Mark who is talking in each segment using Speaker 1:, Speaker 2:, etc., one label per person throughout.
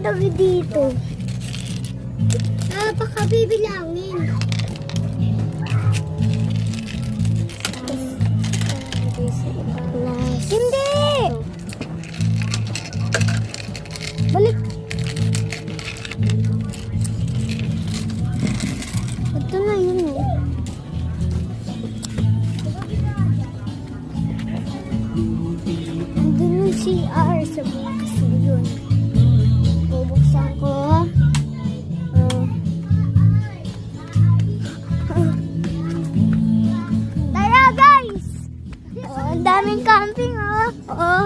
Speaker 1: dami dito. Napakabibilangin. Hindi! Balik. Ito na yun eh. Andun yung CR sa bukas na yun. Bubuksan ko. Tara guys! Oh, ang daming camping oh. Oh.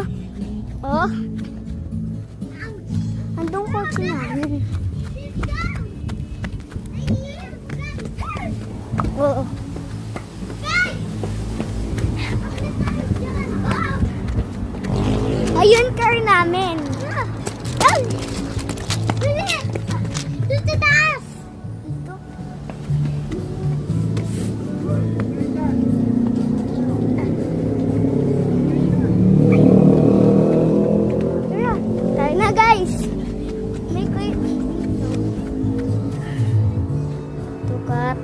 Speaker 1: Oh. Andun kotse namin. Oo. Ayun car namin. Ay! Dali! Doon sa taas! Dito. Tara, tayo na guys. May kuy. Tukat.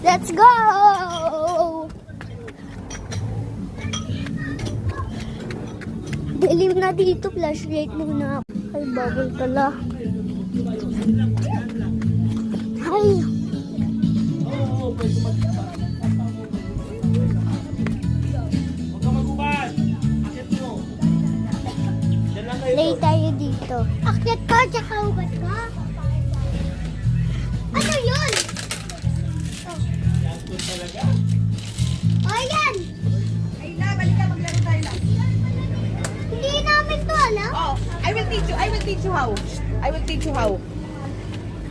Speaker 1: Let's go! Dilim na dito, flashlight muna. Ay, bawal pala. Ay! Lay tayo dito. Akyat ka, tsaka ubat ka. Ano yun? Oh, yan!
Speaker 2: Ay na, balik ka, maglaro tayo lang.
Speaker 1: Hindi namin to alam.
Speaker 2: Oh, I will teach you. I will teach you how. I will teach you how.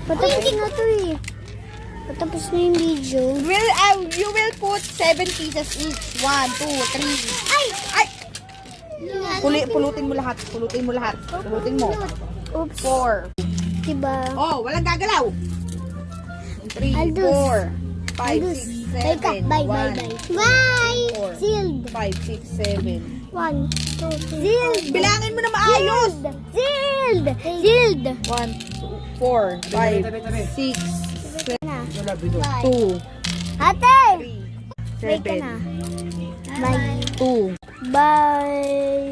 Speaker 1: Patapos na to eh. Patapos na yung video.
Speaker 2: You will put 7 pieces each. 1, 2, 3.
Speaker 1: Ay!
Speaker 2: Ay! Pulutin mo lahat. Pulutin mo lahat. Pulutin mo.
Speaker 1: Oops.
Speaker 2: 4.
Speaker 1: Diba?
Speaker 2: Oh, walang gagalaw. 3,
Speaker 1: Aldous.
Speaker 2: 4, 5, 6, 7.
Speaker 1: Bye, bye, bye, bye. Bye!
Speaker 2: Four.
Speaker 1: Sealed.
Speaker 2: 5, 6, 7.
Speaker 1: 1, 2, 3. Sealed.
Speaker 2: Bilangin mo na maayos.
Speaker 1: Sealed. Sealed.
Speaker 2: 1, 4, 5, 6, 7,
Speaker 1: Na.
Speaker 2: 2,
Speaker 1: Ate!
Speaker 2: 3,
Speaker 1: Bye ka na.
Speaker 2: 7,
Speaker 1: Bye.
Speaker 2: 2.
Speaker 1: Bye.